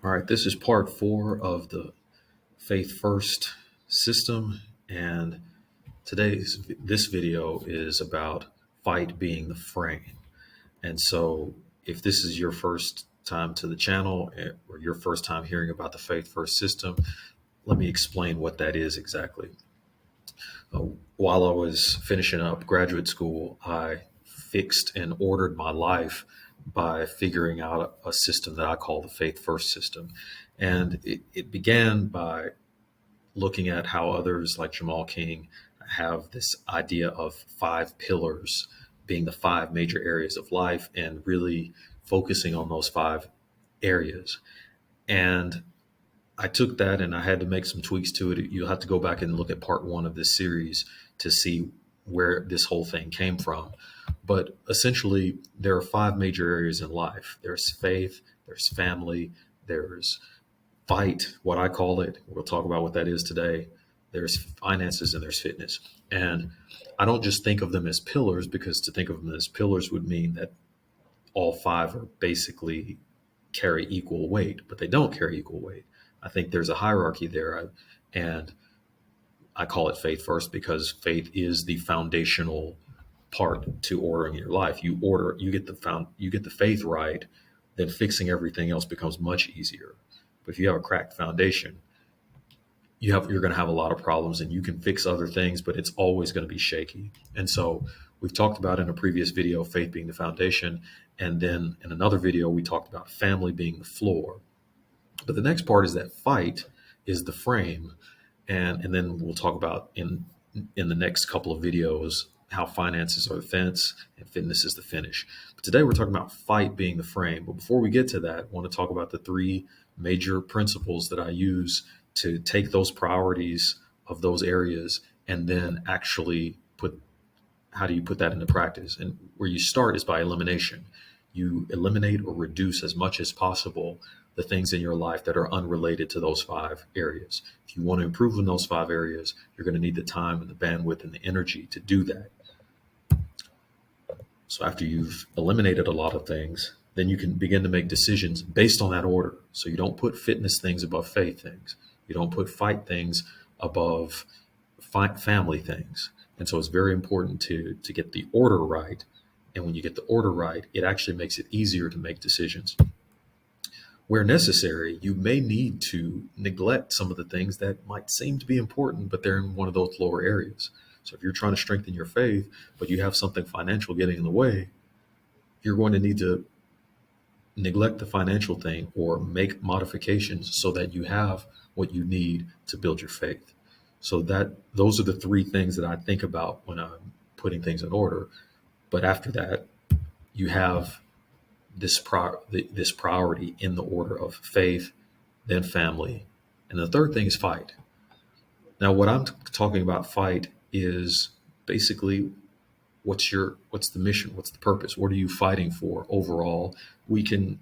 All right, this is part four of the Faith First system, and this video is about fight being the frame. And so, if this is your first time to the channel or your first time hearing about the Faith First system, let me explain what that is exactly. While I was finishing up graduate school, I fixed and ordered my life by figuring out a system that I call the Faith First system. And it began by looking at how others like Jamal King have this idea of five pillars being the five major areas of life and really focusing on those five areas. And I took that and I had to make some tweaks to it. You'll have to go back and look at part one of this series to see where this whole thing came from. But essentially, there are five major areas in life: there's faith, there's family, there's fight, what I call it. We'll talk about what that is today. There's finances and there's fitness. And I don't just think of them as pillars, because to think of them as pillars would mean that all five are basically carry equal weight, but they don't carry equal weight. I think there's a hierarchy there, and I call it faith first because faith is the foundational part to ordering your life. You get the faith right, then fixing everything else becomes much easier. But if you have a cracked foundation, you're going to have a lot of problems, and you can fix other things, but it's always going to be shaky. And so we've talked about in a previous video faith being the foundation, and then in another video we talked about family being the floor. But the next part is that fight is the frame, and then we'll talk about in the next couple of videos how finances are the fence and fitness is the finish. But today we're talking about fight being the frame. But before we get to that, I want to talk about the three major principles that I use to take those priorities of those areas and then actually how do you put that into practice? And where you start is by elimination. You eliminate or reduce as much as possible the things in your life that are unrelated to those five areas. If you want to improve in those five areas, you're going to need the time and the bandwidth and the energy to do that. So after you've eliminated a lot of things, then you can begin to make decisions based on that order. So you don't put fitness things above faith things. You don't put fight things above family things. And so it's very important to get the order right. And when you get the order right, it actually makes it easier to make decisions. Where necessary, you may need to neglect some of the things that might seem to be important, but they're in one of those lower areas. So if you're trying to strengthen your faith, but you have something financial getting in the way, you're going to need to neglect the financial thing or make modifications so that you have what you need to build your faith. So those are the three things that I think about when I'm putting things in order. But after that, you have this priority in the order of faith, then family, and the third thing is fight. Now, what I'm talking about fight is basically what's the mission, what's the purpose, what are you fighting for overall? We can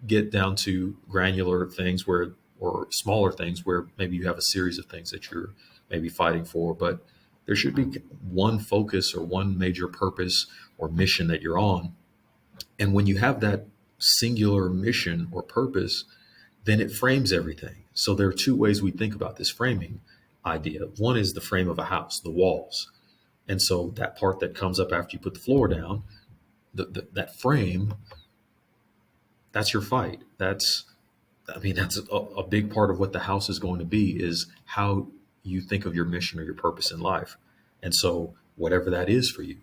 get down to granular things or smaller things where maybe you have a series of things that you're maybe fighting for, but there should be one focus or one major purpose or mission that you're on. And when you have that singular mission or purpose, then it frames everything. So there are two ways we think about this framing idea. One is the frame of a house, the walls. And so that part that comes up after you put the floor down, that frame, that's your fight. That's a big part of what the house is going to be, is how you think of your mission or your purpose in life. And so whatever that is for you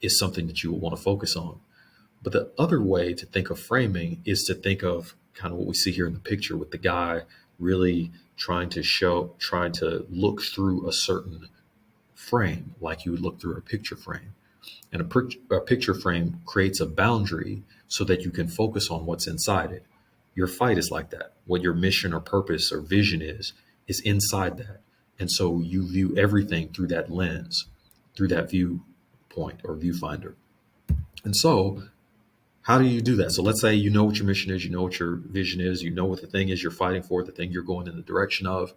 is something that you will want to focus on. But the other way to think of framing is to think of kind of what we see here in the picture with the guy really trying to look through a certain frame, like you would look through a picture frame. And a picture frame creates a boundary so that you can focus on what's inside it. Your fight is like that. What your mission or purpose or vision is inside that. And so you view everything through that lens, through that viewpoint or viewfinder. And so how do you do that? So let's say you know what your mission is, you know what your vision is, you know what the thing is you're fighting for, the thing you're going in the direction of.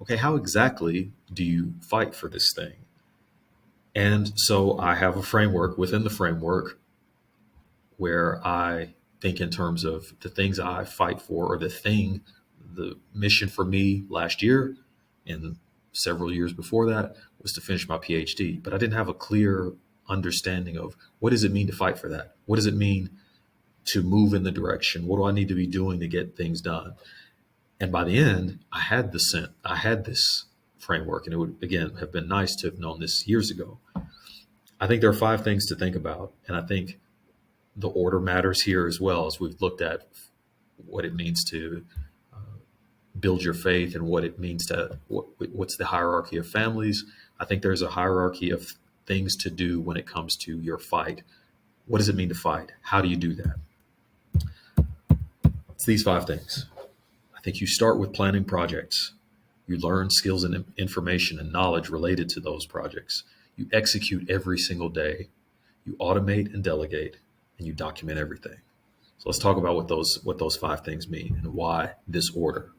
Okay, how exactly do you fight for this thing? And so I have a framework within the framework where I think in terms of the things I fight for, or the mission for me last year and several years before that was to finish my PhD. But I didn't have a clear understanding of what does it mean to fight for that? What does it mean to move in the direction? What do I need to be doing to get things done? And by the end, I had this framework, and it would again have been nice to have known this years ago. I think there are 5 things to think about, and I think the order matters here as well, as we've looked at what it means to build your faith and what it means to what's the hierarchy of families. I think there's a hierarchy of things to do when it comes to your fight. What does it mean to fight? How do you do that? It's these 5 things. I think you start with planning projects. You learn skills and information and knowledge related to those projects. You execute every single day. You automate and delegate, and you document everything. So let's talk about what those 5 things mean and why this order.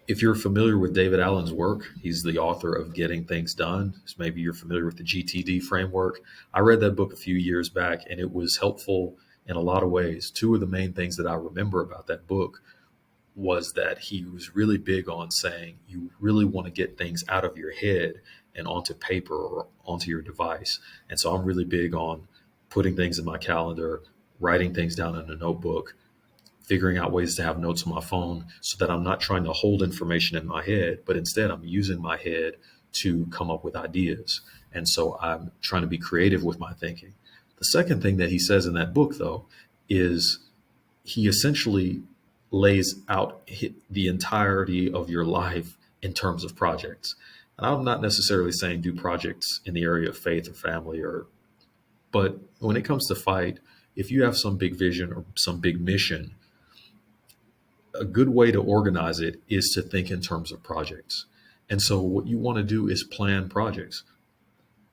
If you're familiar with David Allen's work, he's the author of Getting Things Done. So maybe you're familiar with the GTD framework. I read that book a few years back, and it was helpful in a lot of ways. 2 of the main things that I remember about that book was that he was really big on saying you really want to get things out of your head and onto paper or onto your device. And so I'm really big on putting things in my calendar, writing things down in a notebook, figuring out ways to have notes on my phone so that I'm not trying to hold information in my head, but instead I'm using my head to come up with ideas. And so I'm trying to be creative with my thinking. The second thing that he says in that book, though, is he essentially lays out the entirety of your life in terms of projects. And I'm not necessarily saying do projects in the area of faith or family, but when it comes to fight, if you have some big vision or some big mission, a good way to organize it is to think in terms of projects. And so what you want to do is plan projects,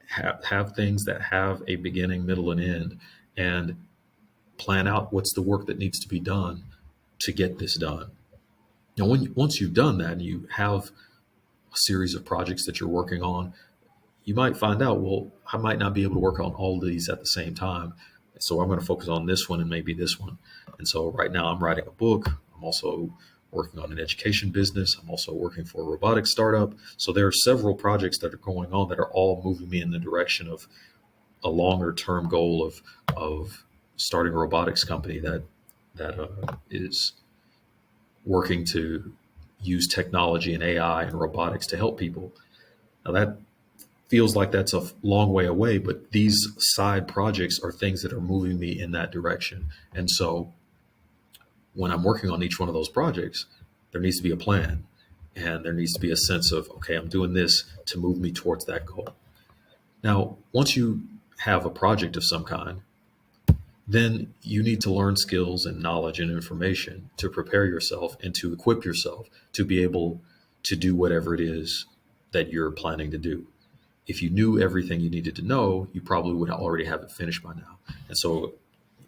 have things that have a beginning, middle, and end, and plan out what's the work that needs to be done to get this done. Now, once you've done that and you have a series of projects that you're working on, you might find out, well, I might not be able to work on all of these at the same time. So I'm going to focus on this one and maybe this one. And so right now I'm writing a book. I'm also working on an education business. I'm also working for a robotics startup. So there are several projects that are going on that are all moving me in the direction of a longer term goal of starting a robotics company that is working to use technology and AI and robotics to help people. Now that feels like that's a long way away, but these side projects are things that are moving me in that direction. And so when I'm working on each one of those projects, there needs to be a plan, and there needs to be a sense of, okay, I'm doing this to move me towards that goal. Now, once you have a project of some kind, then you need to learn skills and knowledge and information to prepare yourself and to equip yourself to be able to do whatever it is that you're planning to do. If you knew everything you needed to know, you probably would already have it finished by now. And so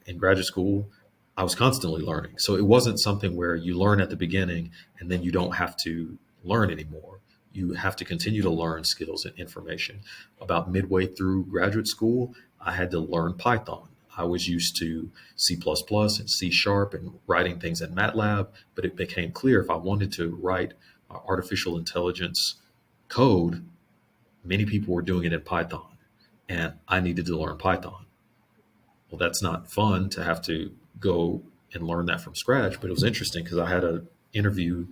in graduate school, I was constantly learning. So it wasn't something where you learn at the beginning and then you don't have to learn anymore. You have to continue to learn skills and information. About midway through graduate school, I had to learn Python. I was used to C++ and C# and writing things in MATLAB, but it became clear if I wanted to write artificial intelligence code, many people were doing it in Python, and I needed to learn Python. Well, that's not fun to have to go and learn that from scratch, but it was interesting because I had an interview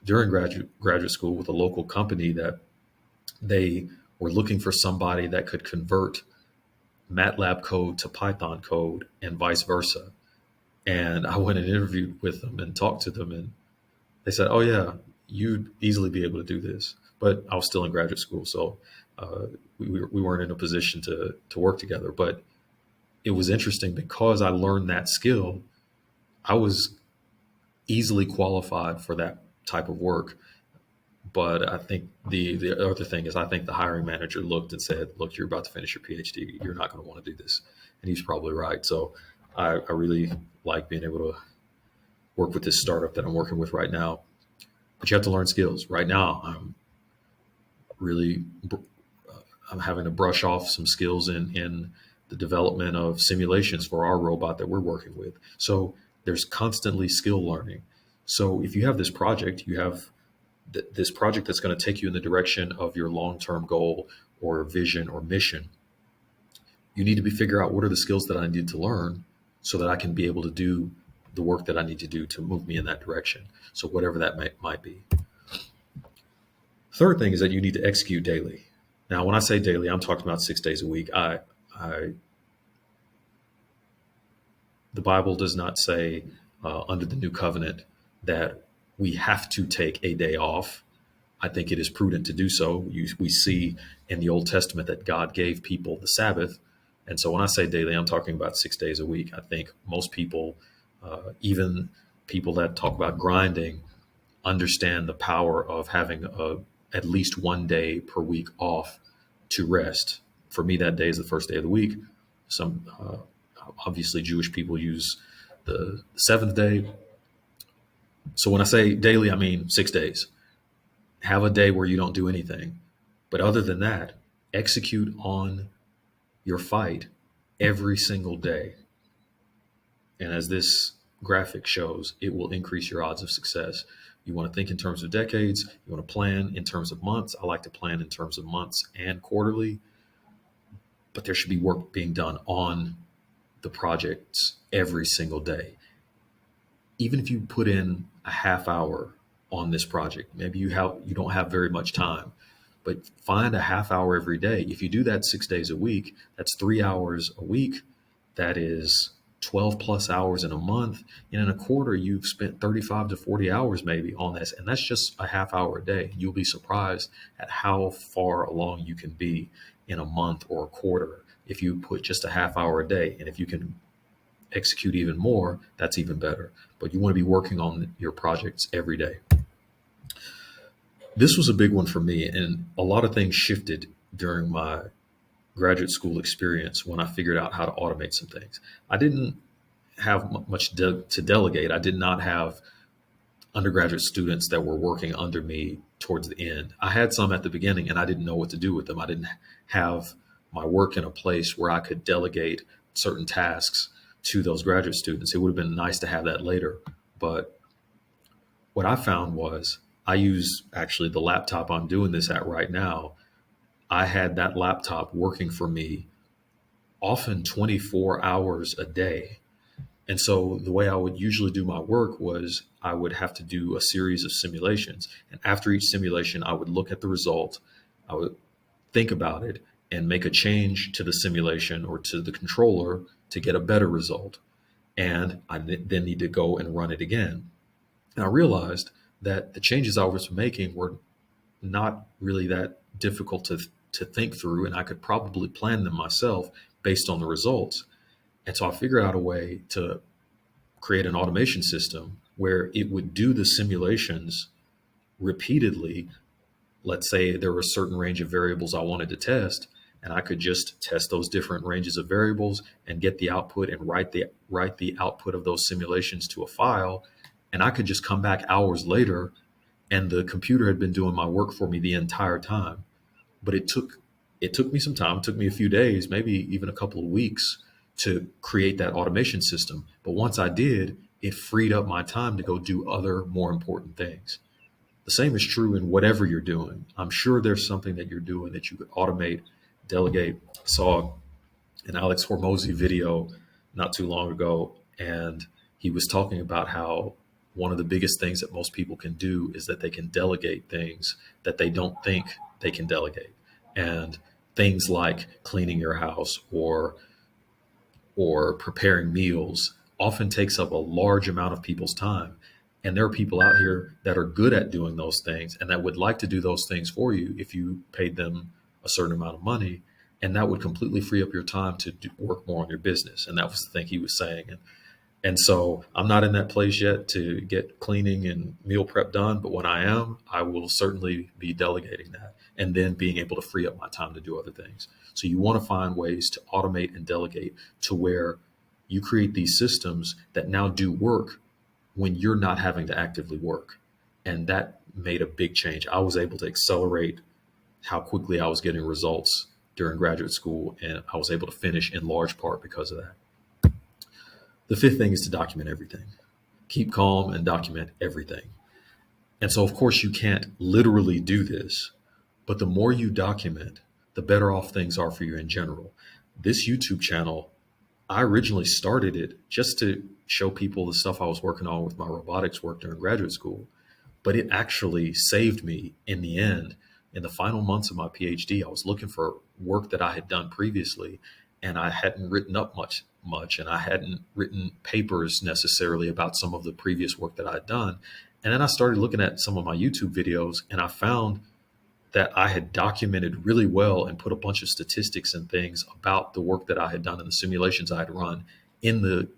during graduate school with a local company that they were looking for somebody that could convert MATLAB code to Python code and vice versa. And I went and interviewed with them and talked to them, and they said, oh yeah, you'd easily be able to do this. But I was still in graduate school, so we weren't in a position to work together. But it was interesting because I learned that skill. I was easily qualified for that type of work. But I think the other thing is I think the hiring manager looked and said, look, you're about to finish your PhD. You're not going to want to do this. And he's probably right. So I really like being able to work with this startup that I'm working with right now. But you have to learn skills. Right now, I'm having to brush off some skills in the development of simulations for our robot that we're working with. So there's constantly skill learning. So if you have this project, you have this project that's going to take you in the direction of your long-term goal or vision or mission. You need to figure out what are the skills that I need to learn so that I can be able to do the work that I need to do to move me in that direction. So whatever that might be. Third thing is that you need to execute daily. Now, when I say daily, I'm talking about 6 days a week. The Bible does not say under the new covenant that we have to take a day off. I think it is prudent to do so. We see in the Old Testament that God gave people the Sabbath. And so when I say daily, I'm talking about 6 days a week. I think most people, even people that talk about grinding, understand the power of having at least 1 day per week off to rest. For me, that day is the first day of the week. Some obviously Jewish people use the seventh day. So when I say daily, I mean 6 days. Have a day where you don't do anything. But other than that, execute on your fight every single day. And as this graphic shows, it will increase your odds of success. You want to think in terms of decades. You want to plan in terms of months. I like to plan in terms of months and quarterly. But there should be work being done on the projects every single day. Even if you put in a half hour on this project, maybe you don't have very much time, but find a half hour every day. If you do that 6 days a week, that's 3 hours a week. That is 12 plus hours in a month. And in a quarter, you've spent 35 to 40 hours maybe on this. And that's just a half hour a day. You'll be surprised at how far along you can be in a month or a quarter if you put just a half hour a day. And if you can execute even more, that's even better. But you want to be working on your projects every day. This was a big one for me, and a lot of things shifted during my graduate school experience when I figured out how to automate some things. I didn't have much to delegate. I did not have undergraduate students that were working under me towards the end. I had some at the beginning, and I didn't know what to do with them. I didn't have my work in a place where I could delegate certain tasks to those graduate students. It would have been nice to have that later. But what I found was I use actually the laptop I'm doing this at right now. I had that laptop working for me often 24 hours a day. And so the way I would usually do my work was I would have to do a series of simulations. And after each simulation, I would look at the result, I would think about it, and make a change to the simulation or to the controller to get a better result. And I then need to go and run it again. And I realized that the changes I was making were not really that difficult to think through, and I could probably plan them myself based on the results. And so I figured out a way to create an automation system where it would do the simulations repeatedly. Let's say there were a certain range of variables I wanted to test, and I could just test those different ranges of variables and get the output and write the output of those simulations to a file. And I could just come back hours later, and the computer had been doing my work for me the entire time. But it took me some time. It took me a few days, maybe even a couple of weeks, to create that automation system. But once I did, it freed up my time to go do other more important things. The same is true in whatever you're doing. I'm sure there's something that you're doing that you could automate, delegate. I saw an Alex Hormozy video not too long ago, and he was talking about how one of the biggest things that most people can do is that they can delegate things that they don't think they can delegate. And things like cleaning your house or preparing meals often takes up a large amount of people's time. And there are people out here that are good at doing those things and that would like to do those things for you if you paid them a certain amount of money. And that would completely free up your time to work more on your business. And that was the thing he was saying. And so I'm not in that place yet to get cleaning and meal prep done. But when I am, I will certainly be delegating that and then being able to free up my time to do other things. So you want to find ways to automate and delegate to where you create these systems that now do work when you're not having to actively work. And that made a big change. I was able to accelerate how quickly I was getting results during graduate school, and I was able to finish in large part because of that. The fifth thing is to document everything. Keep calm and document everything. And so, of course, you can't literally do this, but the more you document, the better off things are for you in general. This YouTube channel, I originally started it just to show people the stuff I was working on with my robotics work during graduate school, but it actually saved me in the end. In the final months of my PhD, I was looking for work that I had done previously, and I hadn't written up much, and I hadn't written papers necessarily about some of the previous work that I had done. And then I started looking at some of my YouTube videos, and I found that I had documented really well and put a bunch of statistics and things about the work that I had done and the simulations I had run in the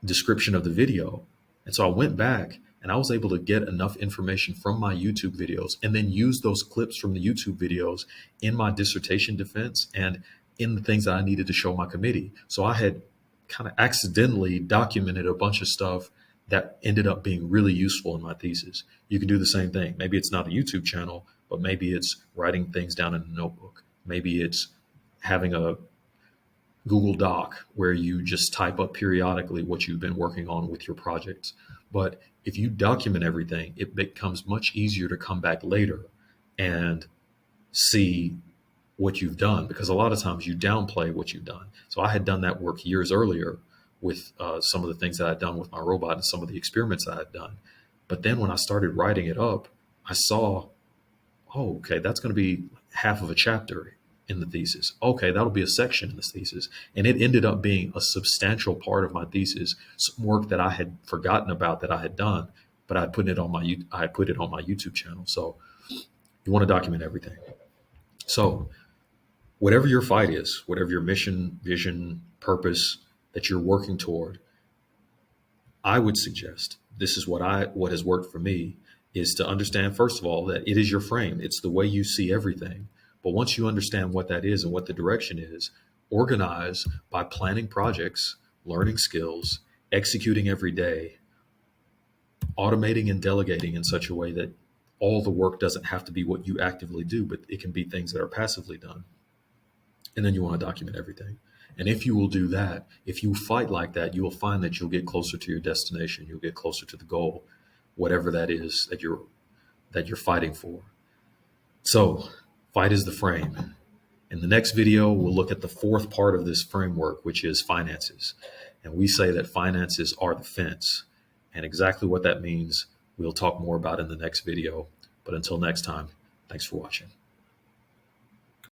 description of the video. And so I went back and I was able to get enough information from my YouTube videos and then use those clips from the YouTube videos in my dissertation defense and in the things that I needed to show my committee. So I had kind of accidentally documented a bunch of stuff that ended up being really useful in my thesis. You can do the same thing. Maybe it's not a YouTube channel, but maybe it's writing things down in a notebook. Maybe it's having a Google Doc where you just type up periodically what you've been working on with your projects. But if you document everything, it becomes much easier to come back later and see what you've done, because a lot of times you downplay what you've done. So I had done that work years earlier with some of the things that I'd done with my robot and some of the experiments that I'd done. But then when I started writing it up, I saw, oh, okay, that's going to be half of a chapter in the thesis. Okay, that'll be a section in this thesis. And it ended up being a substantial part of my thesis, some work that I had forgotten about that I had done, but I had put it on my YouTube channel. So you want to document everything. So whatever your fight is, whatever your mission, vision, purpose that you're working toward, I would suggest, this is what has worked for me, is to understand, first of all, that it is your frame. It's the way you see everything. But once you understand what that is and what the direction is, organize by planning projects, learning skills, executing every day, automating and delegating in such a way that all the work doesn't have to be what you actively do, but it can be things that are passively done. And then you want to document everything. And if you will do that, if you fight like that, you will find that you'll get closer to your destination. You'll get closer to the goal, whatever that is that you're fighting for. So fight is the frame. In the next video, we'll look at the fourth part of this framework, which is finances. And we say that finances are the fence. And exactly what that means, we'll talk more about in the next video. But until next time, thanks for watching.